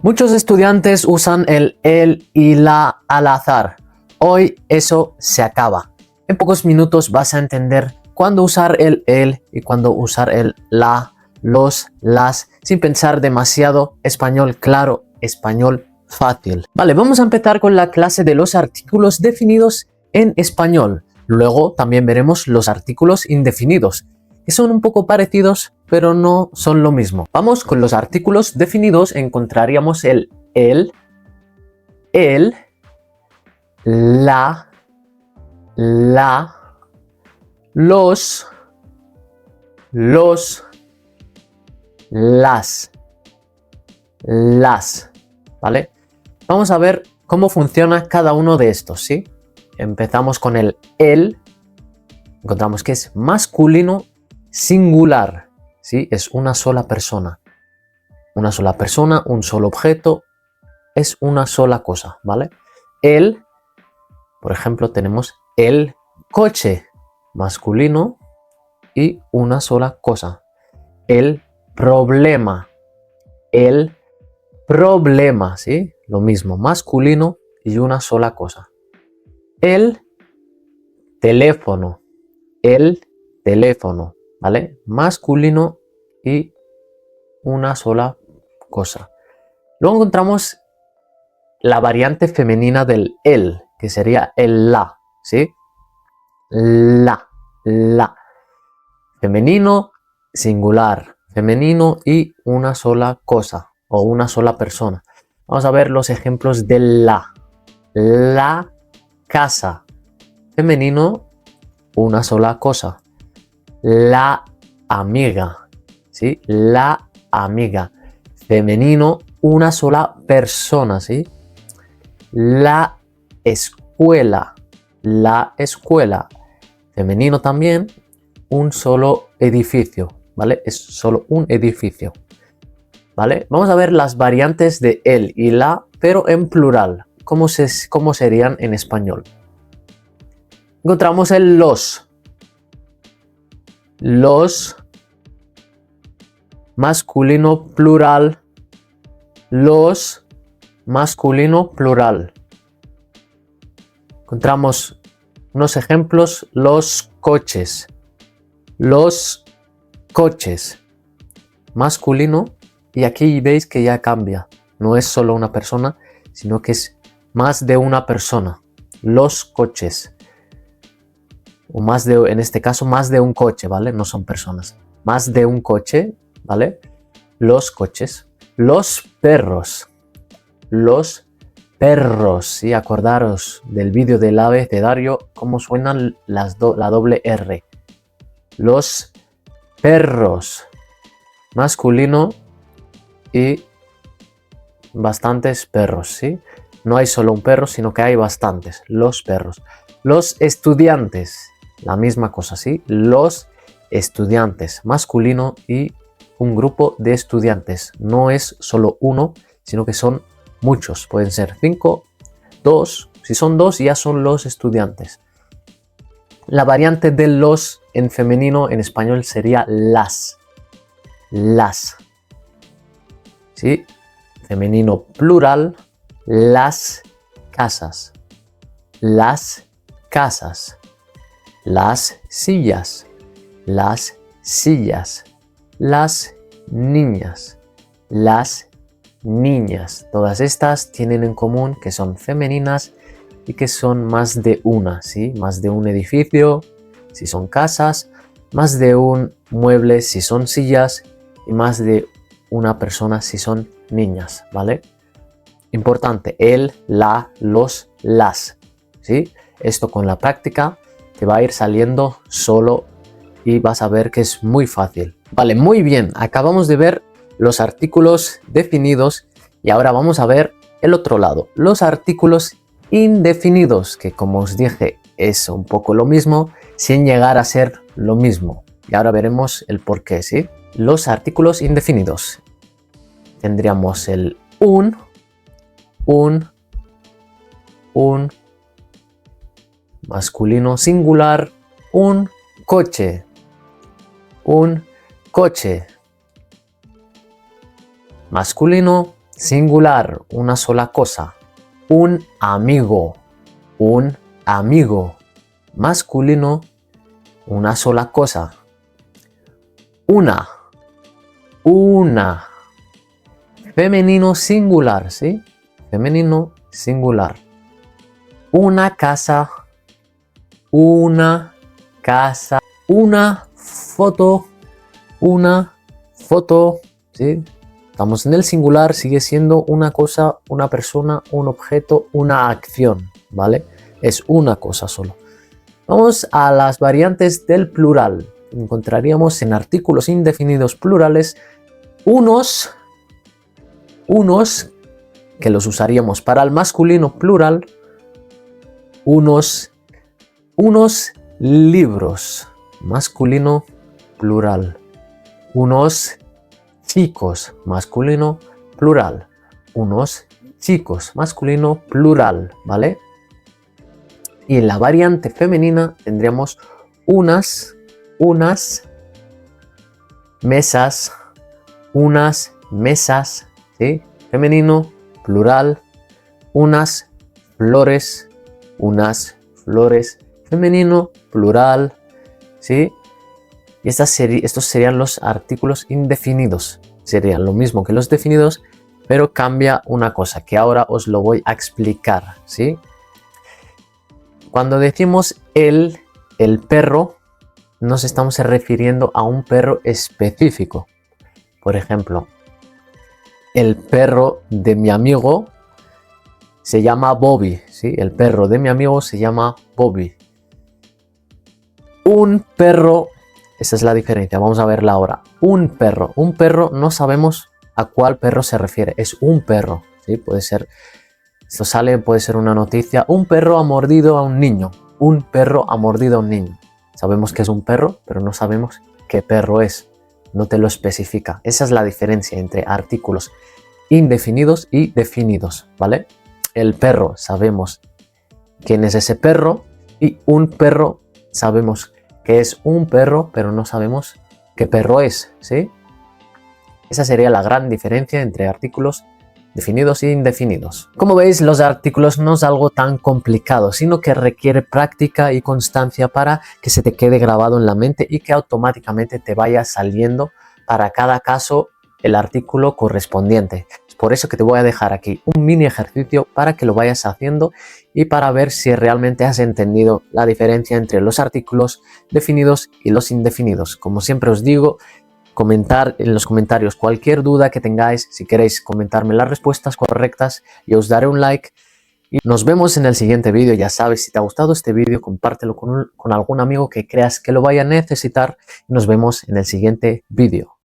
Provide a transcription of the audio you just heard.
Muchos estudiantes usan el y la al azar. Hoy eso se acaba. En pocos minutos vas a entender cuándo usar el y cuándo usar el la, los, las, sin pensar demasiado. Español claro, español fácil. Vale, vamos a empezar con la clase de los artículos definidos en español. Luego también veremos los artículos indefinidos, que son un poco parecidos, pero no son lo mismo. Vamos con los artículos definidos. Encontraríamos el, la, los, las, ¿vale? Vamos a ver cómo funciona cada uno de estos, ¿sí? Empezamos con el. Encontramos que es masculino singular, ¿sí? Es una sola persona. Una sola persona, un solo objeto, es una sola cosa, ¿vale? El, por ejemplo, tenemos el coche, masculino y una sola cosa. El problema, ¿sí? Lo mismo, masculino y una sola cosa. El teléfono, ¿vale? Masculino y una sola cosa. Luego encontramos la variante femenina del el, que sería el la, ¿sí? La. Femenino, singular, femenino y una sola cosa o una sola persona. Vamos a ver los ejemplos de la. La casa, femenino, una sola cosa. La amiga, ¿sí? La amiga, femenino, una sola persona, ¿sí? La escuela, femenino también, un solo edificio, ¿vale? Es solo un edificio, ¿vale? Vamos a ver las variantes de el y la, pero en plural. ¿Cómo serían en español? Encontramos el los, masculino plural, los, masculino plural. Encontramos unos ejemplos, los coches, masculino, y aquí veis que ya cambia, no es solo una persona, sino que es más de una persona, los coches, o más de, en este caso, más de un coche, ¿vale? No son personas, más de un coche, ¿vale? Los coches, los perros, ¿sí? Acordaros del vídeo del abecedario, cómo suenan la doble R. Los perros, masculino y bastantes perros, ¿sí? No hay solo un perro, sino que hay bastantes, los perros. Los estudiantes, la misma cosa, ¿sí? Los estudiantes, masculino y un grupo de estudiantes. No es solo uno, sino que son muchos. Pueden ser 5, 2. Si son 2 ya son los estudiantes. La variante de los en femenino en español sería las. ¿Sí? Femenino plural, las casas. Las sillas, las niñas, Todas estas tienen en común que son femeninas y que son más de una, ¿sí? Más de un edificio, si son casas, más de un mueble, si son sillas, y más de una persona, si son niñas, ¿vale? Importante, el, la, los, las, ¿sí? Esto con la práctica te va a ir saliendo solo y vas a ver que es muy fácil. Vale, muy bien, acabamos de ver los artículos definidos y ahora vamos a ver el otro lado, los artículos indefinidos, que como os dije es un poco lo mismo sin llegar a ser lo mismo. Y ahora veremos el por qué, ¿sí? Los artículos indefinidos. Tendríamos el un, masculino singular, un coche, masculino Singular, una sola cosa. Un amigo. Un amigo. Masculino, una sola cosa. Una. Una. Femenino singular, ¿sí? Femenino singular. Una casa. Una casa. Una foto. Una foto, ¿sí? Estamos en el singular, sigue siendo una cosa, una persona, un objeto, una acción, ¿vale? Es una cosa solo. Vamos a las variantes del plural. Encontraríamos en artículos indefinidos plurales unos que los usaríamos para el masculino plural, unos libros, masculino plural, unos chicos, masculino plural, unos chicos, masculino plural, ¿vale? Y en la variante femenina tendríamos unas mesas, ¿sí? Femenino, plural, unas flores, femenino, plural, ¿sí? Y estos serían los artículos indefinidos. Serían lo mismo que los definidos, pero cambia una cosa, que ahora os lo voy a explicar, ¿sí? Cuando decimos el perro, nos estamos refiriendo a un perro específico. Por ejemplo, el perro de mi amigo se llama Bobby, ¿sí? El perro de mi amigo se llama Bobby. Un perro, esa es la diferencia, vamos a verla ahora. Un perro no sabemos a cuál perro se refiere, es un perro, ¿sí? Puede ser, esto sale, puede ser una noticia, un perro ha mordido a un niño, un perro ha mordido a un niño. Sabemos que es un perro, pero no sabemos qué perro es, no te lo especifica. Esa es la diferencia entre artículos indefinidos y definidos, ¿vale? El perro, sabemos quién es ese perro, y un perro, sabemos que es un perro, pero no sabemos qué perro es, ¿sí? Esa sería la gran diferencia entre artículos definidos e indefinidos. Como veis, los artículos no es algo tan complicado, sino que requiere práctica y constancia para que se te quede grabado en la mente y que automáticamente te vaya saliendo para cada caso el artículo correspondiente. Es por eso que te voy a dejar aquí un mini ejercicio para que lo vayas haciendo y para ver si realmente has entendido la diferencia entre los artículos definidos y los indefinidos. Como siempre os digo, comentar en los comentarios cualquier duda que tengáis. Si queréis comentarme las respuestas correctas, yo os daré un like. Y nos vemos en el siguiente vídeo. Ya sabes, si te ha gustado este vídeo, compártelo con algún amigo que creas que lo vaya a necesitar. Y nos vemos en el siguiente vídeo.